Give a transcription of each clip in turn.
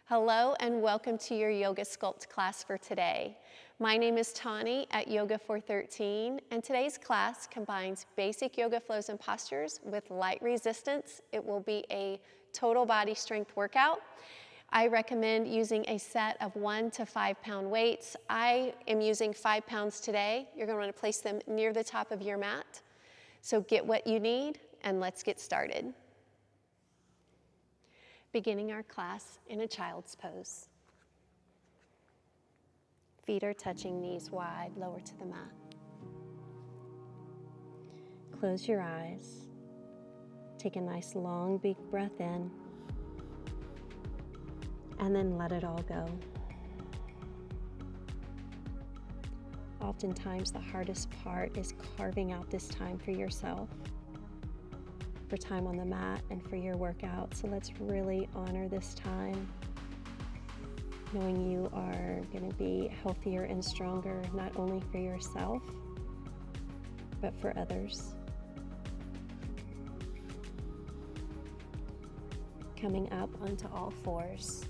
Hello and welcome to your Yoga Sculpt class for today. My name is Tauni at Yoga 413, and today's class combines basic yoga flows and postures with light resistance. It will be a total body strength workout. I recommend using a set of 1 to 5 pound weights. I am using 5 pounds today. You're going to want to place them near the top of your mat. So get what you need and let's get started. Beginning our class in a child's pose. Feet are touching, knees wide, lower to the mat. Close your eyes. Take a nice long big breath in and then let it all go. Oftentimes the hardest part is carving out this time for yourself, for time on the mat and for your workout. So let's really honor this time, knowing you are going to be healthier and stronger, not only for yourself, but for others. Coming up onto all fours,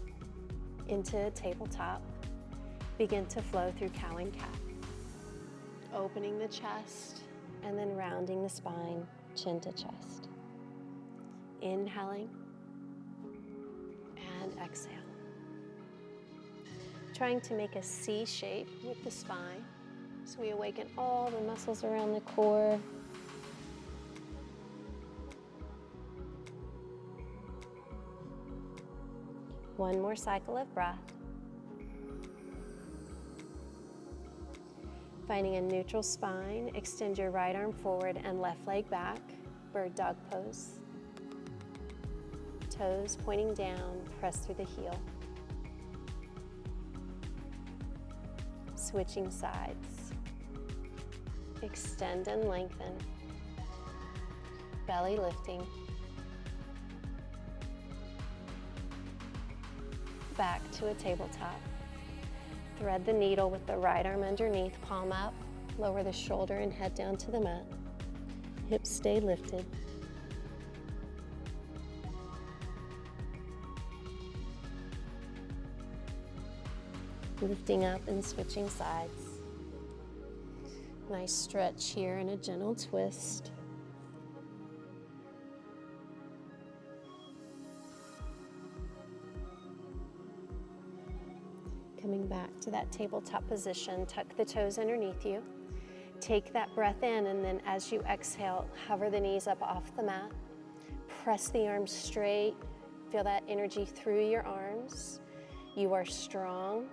into tabletop, begin to flow through cow and cat. Opening the chest and then rounding the spine, chin to chest. Inhaling and exhale. Trying to make a C shape with the spine so we awaken all the muscles around the core. One more cycle of breath. Finding a neutral spine, extend your right arm forward and left leg back, bird dog pose. Toes pointing down, press through the heel. Switching sides. Extend and lengthen. Belly lifting. Back to a tabletop. Thread the needle with the right arm underneath, palm up. Lower the shoulder and head down to the mat. Hips stay lifted. Lifting up and switching sides. Nice stretch here and a gentle twist. Coming back to that tabletop position, tuck the toes underneath you. Take that breath in, and then as you exhale, hover the knees up off the mat. Press the arms straight. Feel that energy through your arms. You are strong.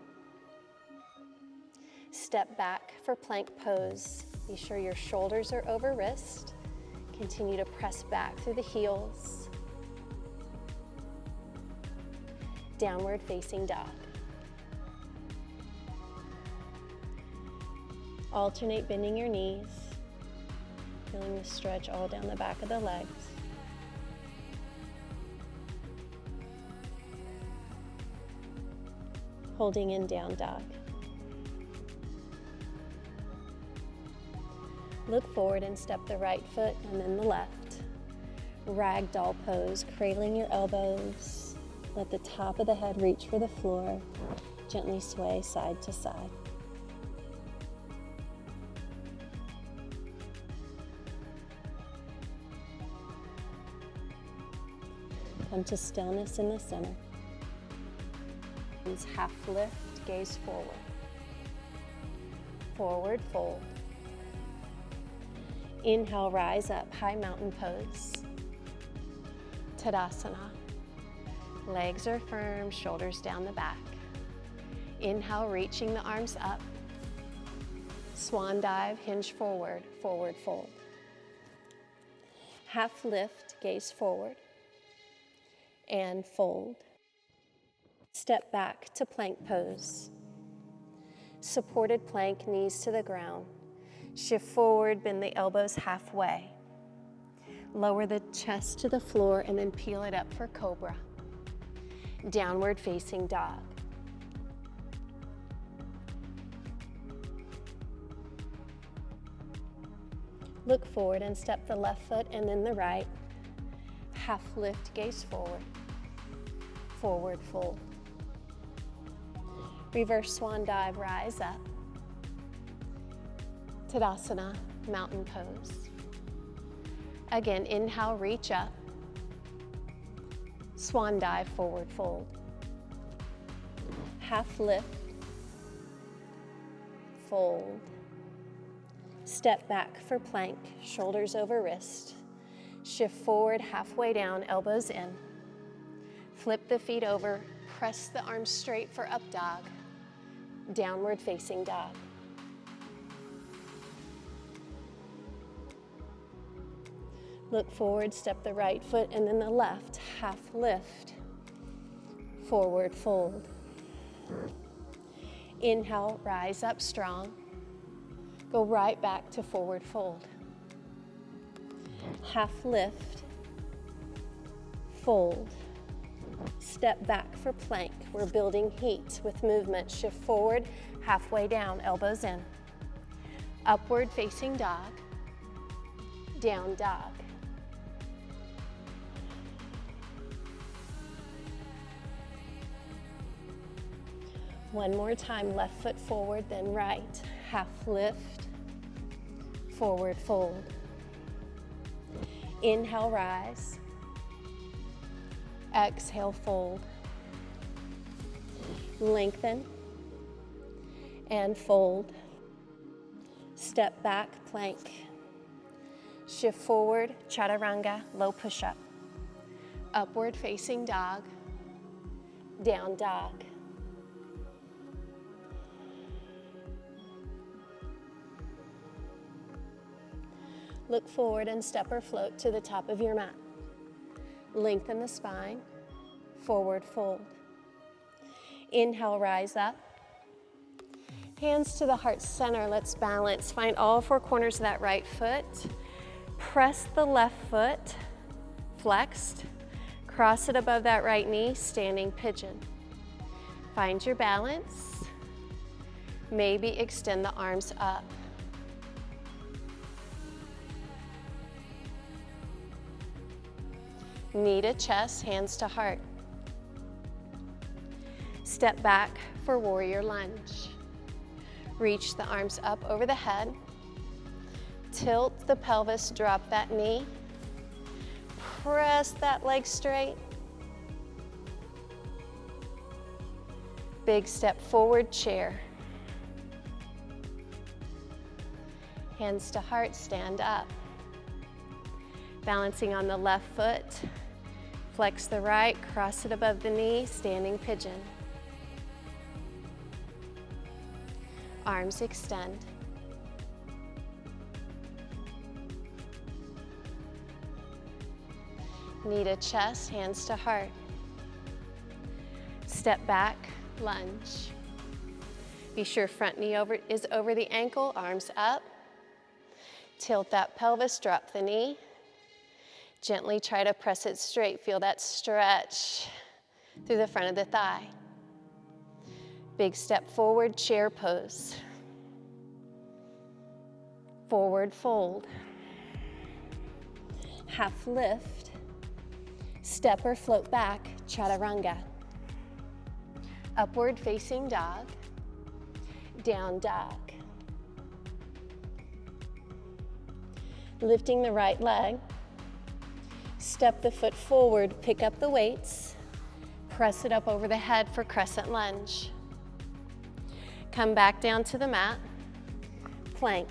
Step back for plank pose. Be sure your shoulders are over wrist. Continue to press back through the heels. Downward facing dog. Alternate bending your knees. Feeling the stretch all down the back of the legs. Holding in down dog. Look forward and step the right foot and then the left. Ragdoll pose, cradling your elbows. Let the top of the head reach for the floor. Gently sway side to side. Come to stillness in the center. Half lift, gaze forward. Forward fold. Inhale, rise up, high mountain pose. Tadasana. Legs are firm, shoulders down the back. Inhale, reaching the arms up. Swan dive, hinge forward, forward fold. Half lift, gaze forward. And fold. Step back to plank pose. Supported plank, knees to the ground. Shift forward, bend the elbows halfway. Lower the chest to the floor and then peel it up for cobra. Downward facing dog. Look forward and step the left foot and then the right. Half lift, gaze forward. Forward fold. Reverse swan dive, rise up. Tadasana, mountain pose. Again, inhale, reach up. Swan dive, forward fold. Half lift. Fold. Step back for plank, shoulders over wrist. Shift forward, halfway down, elbows in. Flip the feet over, press the arms straight for up dog. Downward facing dog. Look forward, step the right foot and then the left, half lift. Forward fold. Inhale, rise up strong. Go right back to forward fold. Half lift, fold. Step back for plank. We're building heat with movement. Shift forward, halfway down, elbows in. Upward facing dog, down dog. One more time, left foot forward, then right. Half lift, forward fold. Inhale, rise. Exhale, fold. Lengthen and fold. Step back, plank. Shift forward, chaturanga, low push-up. Upward facing dog, down dog. Look forward and step or float to the top of your mat. Lengthen the spine, forward fold. Inhale, rise up. Hands to the heart center, let's balance. Find all four corners of that right foot. Press the left foot, flexed. Cross it above that right knee, standing pigeon. Find your balance. Maybe extend the arms up. Knee to chest, hands to heart. Step back for warrior lunge. Reach the arms up over the head. Tilt the pelvis, drop that knee. Press that leg straight. Big step forward, chair. Hands to heart, stand up. Balancing on the left foot. Flex the right, cross it above the knee, standing pigeon. Arms extend. Knee to chest, hands to heart. Step back, lunge. Be sure front knee is over the ankle, arms up. Tilt that pelvis, drop the knee. Gently try to press it straight. Feel that stretch through the front of the thigh. Big step forward, chair pose. Forward fold. Half lift. Step or float back, chaturanga. Upward facing dog. Down dog. Lifting the right leg. Step the foot forward, pick up the weights, press it up over the head for crescent lunge. Come back down to the mat, plank,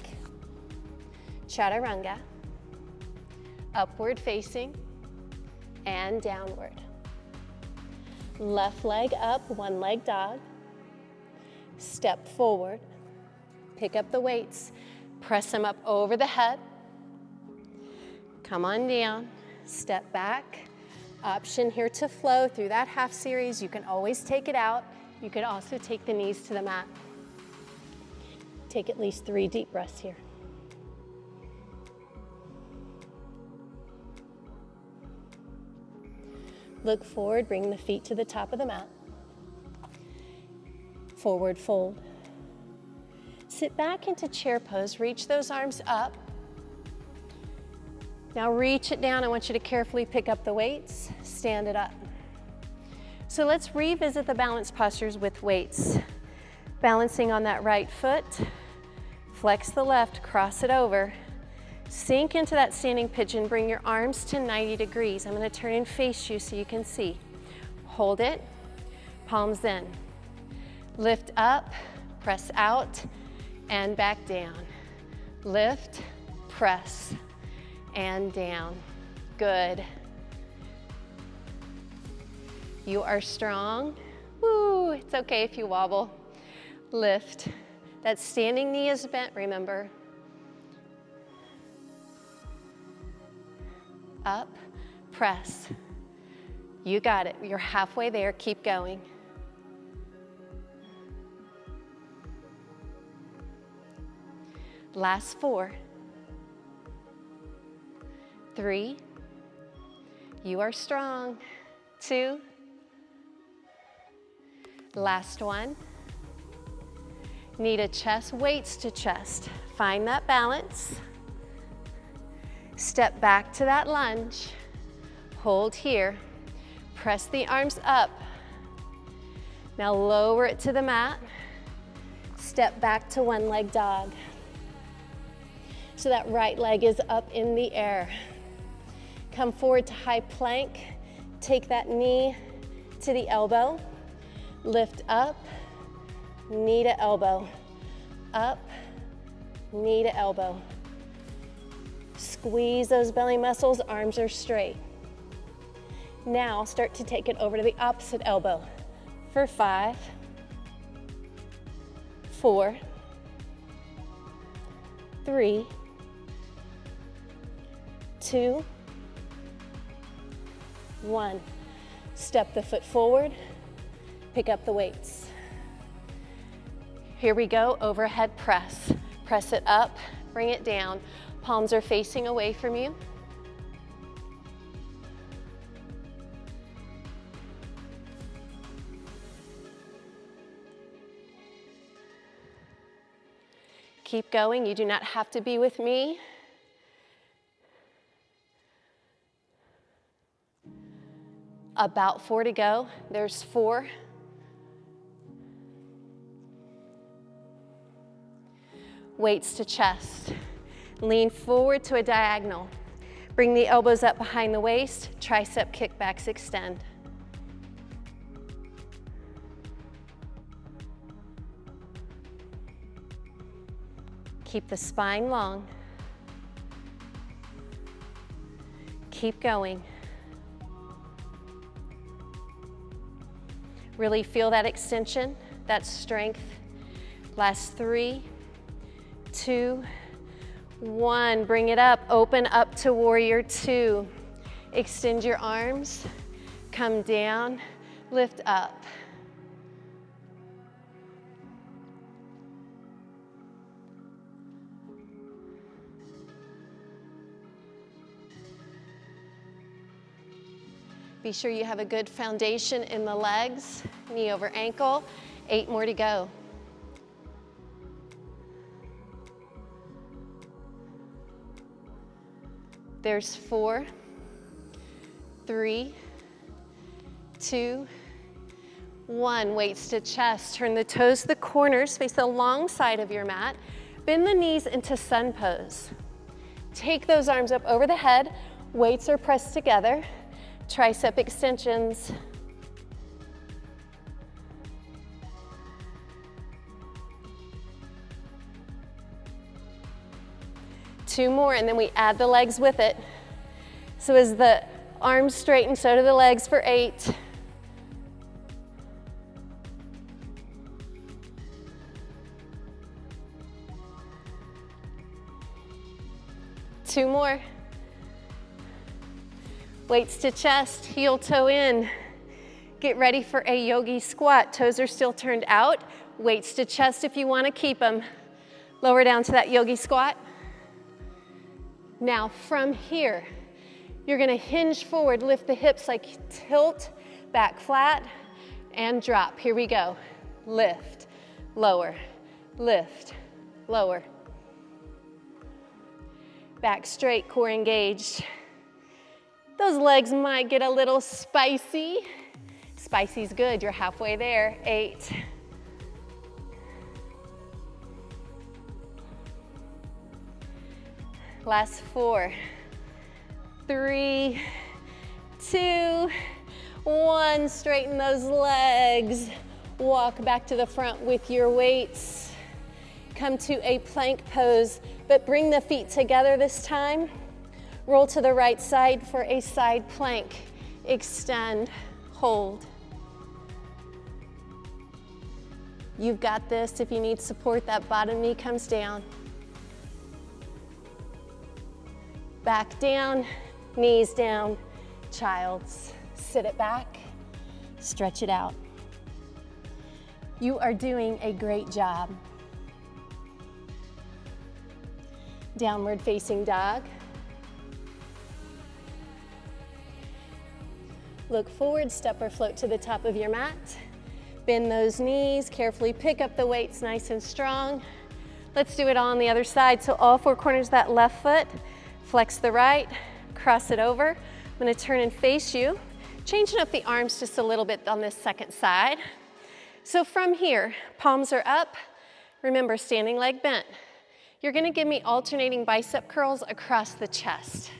chaturanga, upward facing, and downward. Left leg up, one leg dog, step forward, pick up the weights, press them up over the head, come on down. Step back. Option here to flow through that half series. You can always take it out. You could also take the knees to the mat. Take at least 3 deep breaths here. Look forward, bring the feet to the top of the mat. Forward fold. Sit back into chair pose. Reach those arms up. Now reach it down. I want you to carefully pick up the weights, stand it up. So let's revisit the balance postures with weights. Balancing on that right foot, flex the left, cross it over. Sink into that standing pigeon, bring your arms to 90 degrees. I'm gonna turn and face you so you can see. Hold it, palms in. Lift up, press out, and back down. Lift, press, and down. Good. You are strong. Woo, it's okay if you wobble. Lift. That standing knee is bent, remember. Up, press. You got it. You're halfway there. Keep going. Last 4. 3. You are strong. 2. Last 1. Knee to chest, weights to chest. Find that balance. Step back to that lunge. Hold here. Press the arms up. Now lower it to the mat. Step back to one leg dog. So that right leg is up in the air. Come forward to high plank. Take that knee to the elbow. Lift up, knee to elbow. Up, knee to elbow. Squeeze those belly muscles, arms are straight. Now start to take it over to the opposite elbow for 5, 4, 3, 2, 1. Step the foot forward, pick up the weights. Here we go, overhead press. Press it up, bring it down. Palms are facing away from you. Keep going, you do not have to be with me. About 4 to go. There's 4. Weights to chest. Lean forward to a diagonal. Bring the elbows up behind the waist. Tricep kickbacks extend. Keep the spine long. Keep going. Really feel that extension, that strength. Last 3, 2, 1. Bring it up, open up to warrior 2. Extend your arms, come down, lift up. Be sure you have a good foundation in the legs, knee over ankle. 8 more to go. There's 4, 3, 2, 1. Weights to chest. Turn the toes to the corners, face the long side of your mat. Bend the knees into sun pose. Take those arms up over the head. Weights are pressed together. Tricep extensions. Two more, and then we add the legs with it. So as the arms straighten, so do the legs for 8. Two more. Weights to chest, heel toe in. Get ready for a yogi squat. Toes are still turned out. Weights to chest if you want to keep them. Lower down to that yogi squat. Now from here, you're going to hinge forward, lift the hips like tilt, back flat, and drop. Here we go. Lift, lower, lift, lower. Back straight, core engaged. Those legs might get a little spicy. Spicy's good, you're halfway there. 8, Last 4, 3, 2, 1. Straighten those legs. Walk back to the front with your weights. Come to a plank pose, but bring the feet together this time. Roll to the right side for a side plank. Extend, hold. You've got this. If you need support, that bottom knee comes down. Back down, knees down, child's. Sit it back, stretch it out. You are doing a great job. Downward facing dog. Look forward, step or float to the top of your mat. Bend those knees, carefully pick up the weights nice and strong. Let's do it all on the other side. So all 4 corners of that left foot, flex the right, cross it over. I'm gonna turn and face you. Changing up the arms just a little bit on this second side. So from here, palms are up. Remember, standing leg bent. You're gonna give me alternating bicep curls across the chest.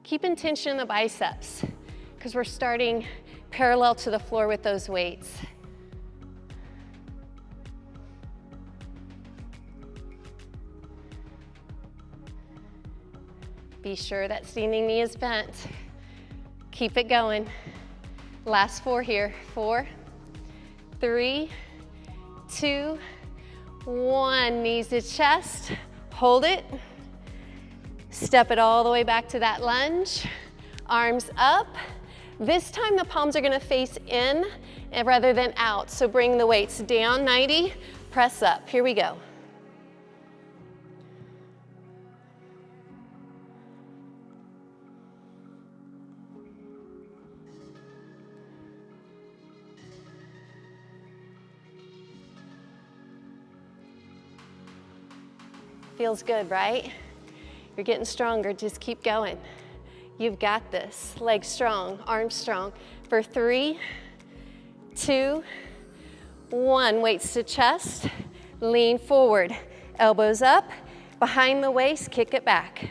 Keep tension in the biceps because we're starting parallel to the floor with those weights. Be sure that standing knee is bent. Keep it going. Last 4 here. 4, 3, 2, 1. Knees to chest. Hold it. Step it all the way back to that lunge. Arms up. This time the palms are gonna face in rather than out. So bring the weights down, 90, press up. Here we go. Feels good, right? You're getting stronger, just keep going. You've got this. Legs strong, arms strong. For 3, 2, 1. Weights to chest, lean forward. Elbows up, behind the waist, kick it back.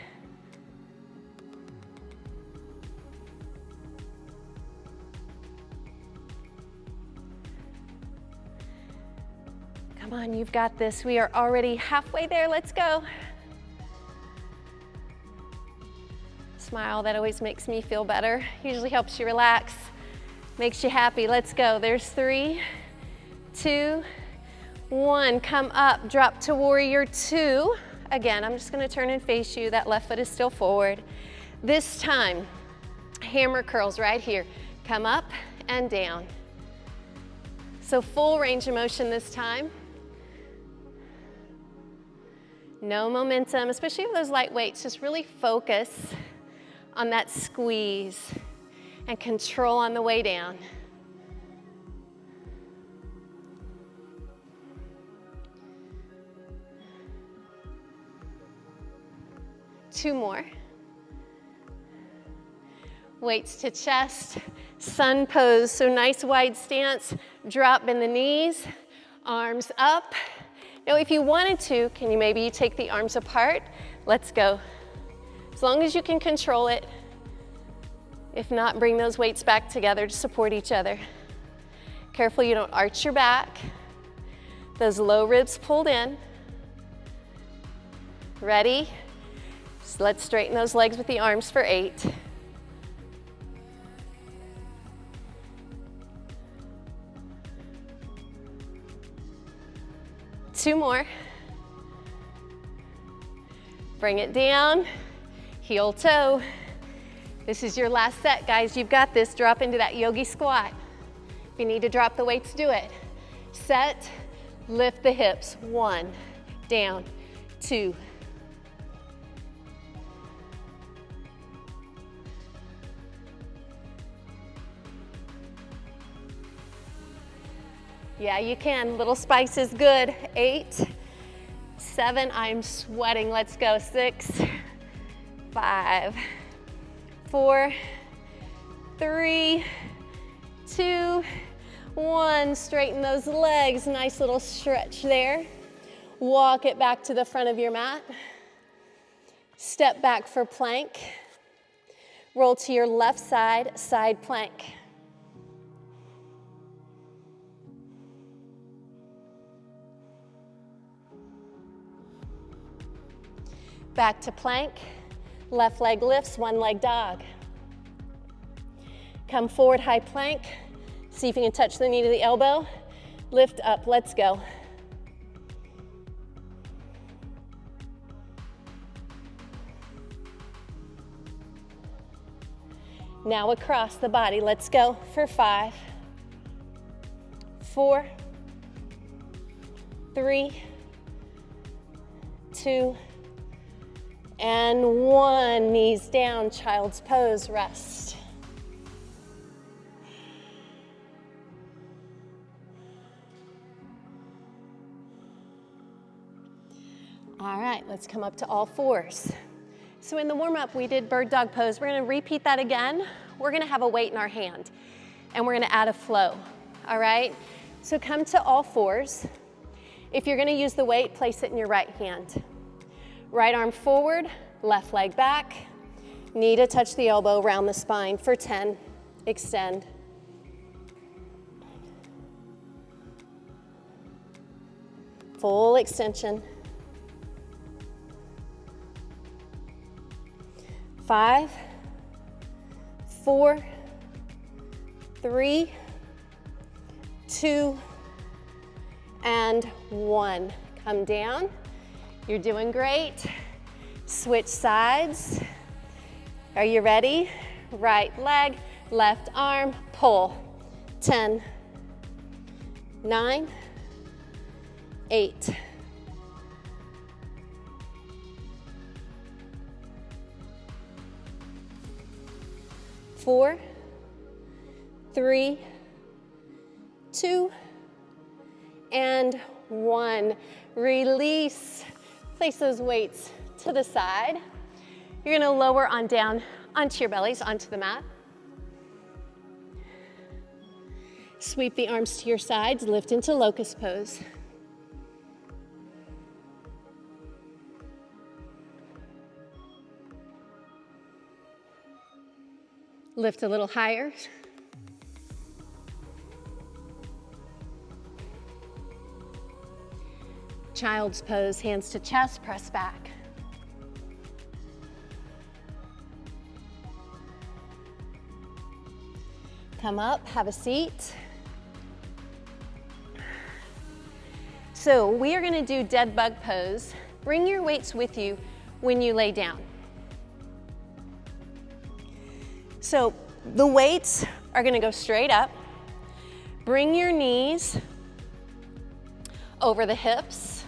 Come on, you've got this. We are already halfway there. Let's go. Smile, that always makes me feel better. Usually helps you relax, makes you happy. Let's go. There's 3, 2, 1. Come up, drop to warrior 2. Again, I'm just gonna turn and face you. That left foot is still forward. This time, hammer curls right here. Come up and down. So full range of motion this time. No momentum, especially with those light weights. Just really focus on that squeeze and control on the way down. Two more. Weights to chest, sun pose. So nice wide stance, drop in the knees, arms up. Now if you wanted to, can you maybe take the arms apart? Let's go. As long as you can control it. If not, bring those weights back together to support each other. Careful you don't arch your back. Those low ribs pulled in. Ready? So let's straighten those legs with the arms for 8. Two more. Bring it down, heel toe. This is your last set, guys. You've got this. Drop into that yogi squat. If you need to drop the weights, do it. Set, lift the hips. 1, down, 2. Yeah, you can. Little spice is good. 8, 7, I'm sweating. Let's go. 6, 5, 4, 3, 2, 1. Straighten those legs. Nice little stretch there. Walk it back to the front of your mat. Step back for plank. Roll to your left side, side plank. Back to plank. Left leg lifts, one leg dog. Come forward, high plank. See if you can touch the knee to the elbow. Lift up, let's go. Now across the body, let's go for 5, 4, 3, 2, and 1. Knees down, child's pose, rest. All right, let's come up to all fours. So in the warm-up, we did bird dog pose. We're gonna repeat that again. We're gonna have a weight in our hand, and we're gonna add a flow, all right? So come to all fours. If you're gonna use the weight, place it in your right hand. Right arm forward, left leg back. Knee to touch the elbow, round the spine for 10. Extend. Full extension. 5, 4, 3, 2, and 1. Come down. You're doing great. Switch sides. Are you ready? Right leg, left arm, pull. 10, 9, 8, 4, 3, 2, and 1. Release. Place those weights to the side. You're gonna lower on down onto your bellies, onto the mat. Sweep the arms to your sides, lift into locust pose. Lift a little higher. Child's pose, hands to chest, press back. Come up, have a seat. So we are gonna do dead bug pose. Bring your weights with you when you lay down. So the weights are gonna go straight up. Bring your knees over the hips.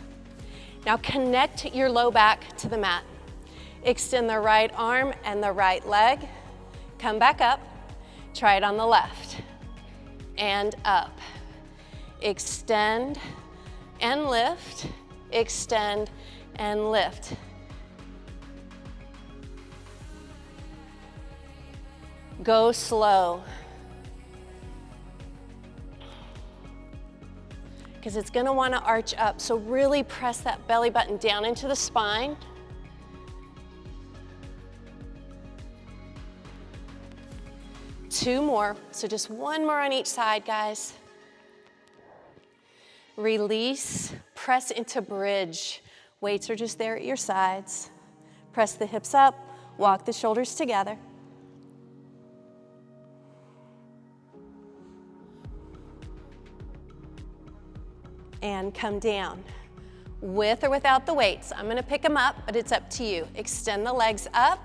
Now connect your low back to the mat. Extend the right arm and the right leg. Come back up. Try it on the left. And up. Extend and lift. Extend and lift. Go slow. Because it's gonna wanna arch up. So really press that belly button down into the spine. Two more, so just one more on each side, guys. Release, press into bridge. Weights are just there at your sides. Press the hips up, walk the shoulders together. And come down. With or without the weights. I'm gonna pick them up, but it's up to you. Extend the legs up.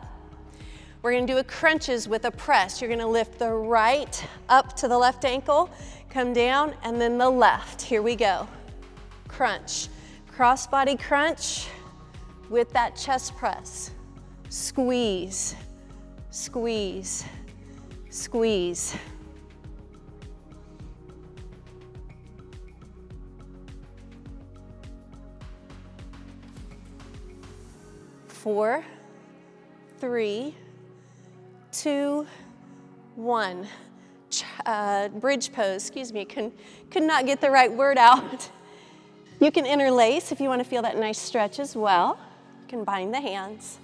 We're gonna do a crunches with a press. You're gonna lift the right up to the left ankle, come down, and then the left. Here we go. Crunch. Cross body crunch with that chest press. Squeeze, squeeze, squeeze. Four, 3, 2, 1. Bridge pose, excuse me, could not get the right word out. You can interlace if you want to feel that nice stretch as well. Combine the hands.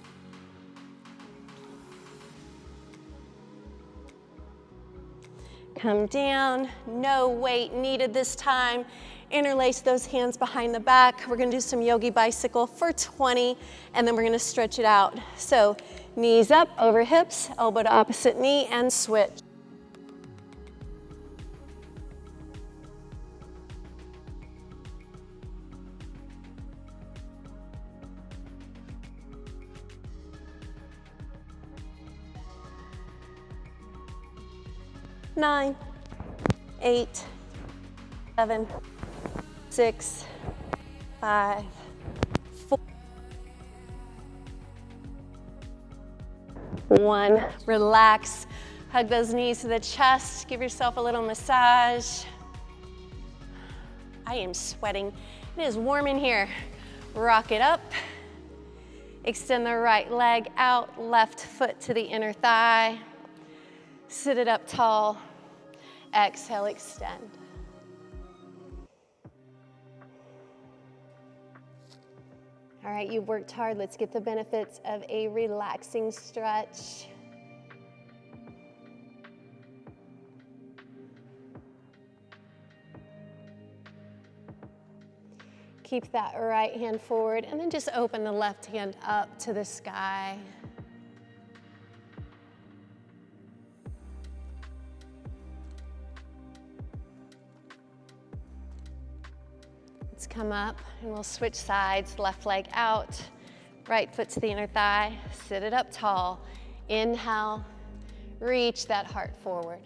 Come down, no weight needed this time. Interlace those hands behind the back. We're gonna do some yogi bicycle for 20, and then we're gonna stretch it out. So knees up, over hips, elbow to opposite knee, and switch. Nine, 8, 7, 6, 5, 4, 1. Relax. Hug those knees to the chest. Give yourself a little massage. I am sweating. It is warm in here. Rock it up. Extend the right leg out, left foot to the inner thigh. Sit it up tall. Exhale, extend. All right, you've worked hard. Let's get the benefits of a relaxing stretch. Keep that right hand forward, and then just open the left hand up to the sky. Come up and we'll switch sides, left leg out, right foot to the inner thigh, sit it up tall. Inhale, reach that heart forward.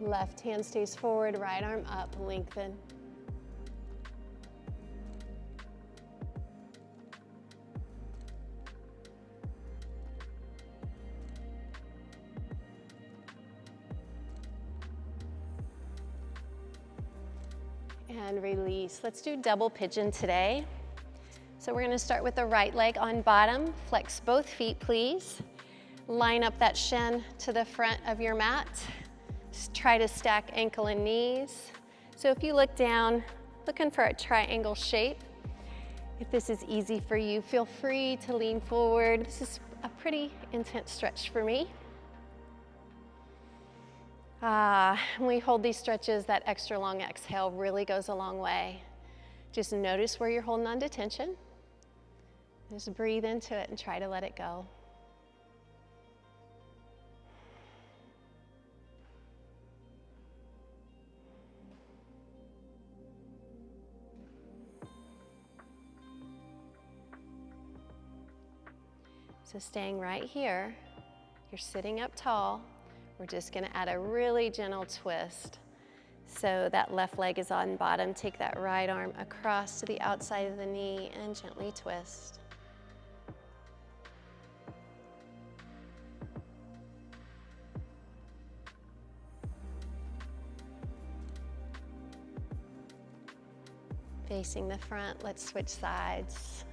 Left hand stays forward, right arm up, lengthen. And release. Let's do double pigeon today. So we're going to start with the right leg on bottom. Flex both feet, please. Line up that shin to the front of your mat. Try to stack ankle and knees. So if you look down, looking for a triangle shape. If this is easy for you, feel free to lean forward. This is a pretty intense stretch for me. When we hold these stretches, that extra long exhale really goes a long way. Just notice where you're holding on to tension. Just breathe into it and try to let it go. So staying right here, you're sitting up tall. We're just gonna add a really gentle twist. So that left leg is on bottom. Take that right arm across to the outside of the knee and gently twist. Facing the front, let's switch sides.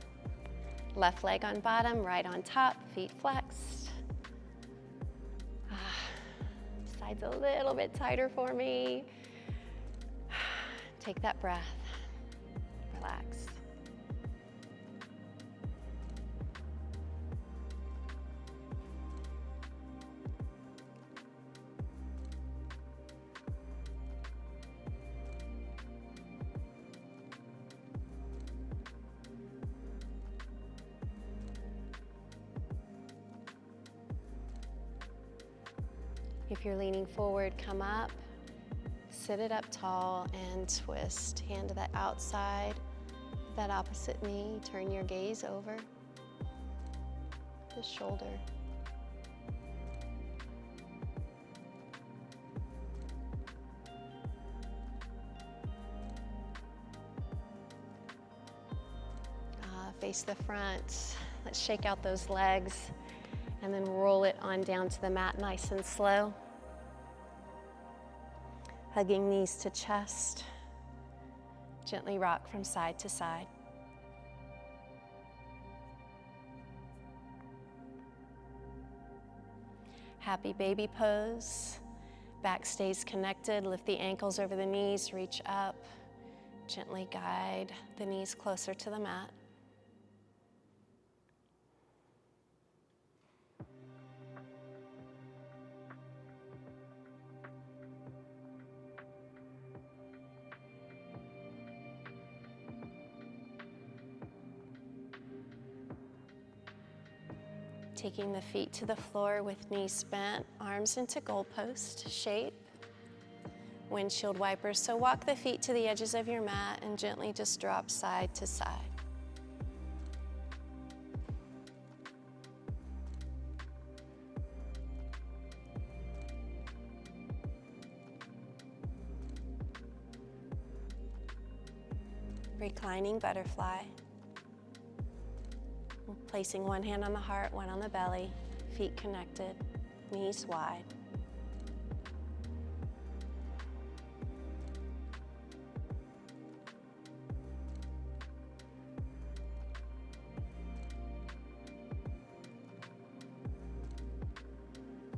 Left leg on bottom, right on top, feet flexed. Side's a little bit tighter for me. Take that breath, relax. If you're leaning forward, come up, sit it up tall and twist. Hand to that outside, that opposite knee. Turn your gaze over the shoulder. Face the front. Let's shake out those legs and then roll it on down to the mat nice and slow. Hugging knees to chest. Gently rock from side to side. Happy baby pose. Back stays connected. Lift the ankles over the knees, reach up. Gently guide the knees closer to the mat. Taking the feet to the floor with knees bent, arms into goalpost shape. Windshield wipers, so walk the feet to the edges of your mat and gently just drop side to side. Reclining butterfly. Placing one hand on the heart, one on the belly, feet connected, knees wide.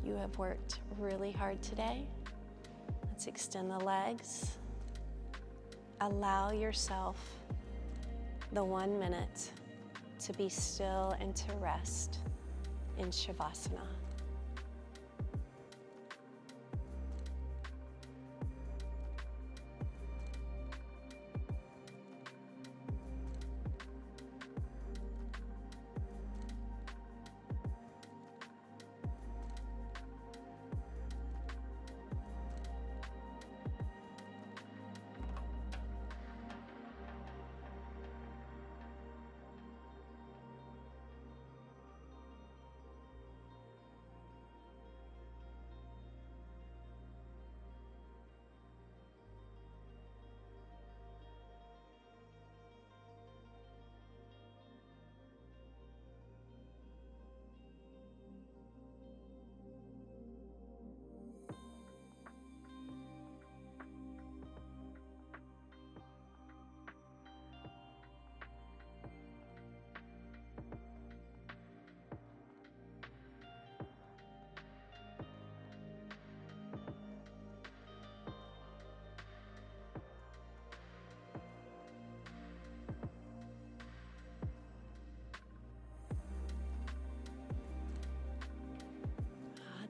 You have worked really hard today. Let's extend the legs. Allow yourself the 1 minute to be still and to rest in Shavasana.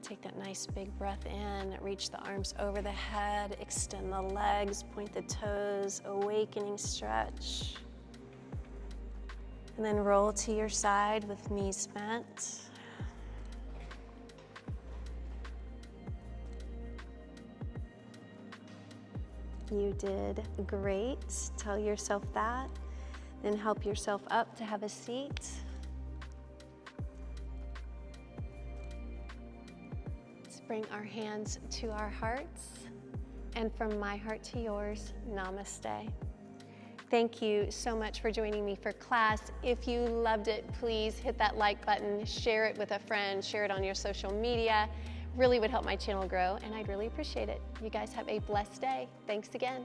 Take that nice big breath in, reach the arms over the head, extend the legs, point the toes, awakening stretch. And then roll to your side with knees bent. You did great. Tell yourself that. Then help yourself up to have a seat. Bring our hands to our hearts, and from my heart to yours, namaste. Thank you so much for joining me for class. If you loved it, please hit that like button, share it with a friend, share it on your social media. Really would help my channel grow, and I'd really appreciate it. You guys have a blessed day. Thanks again.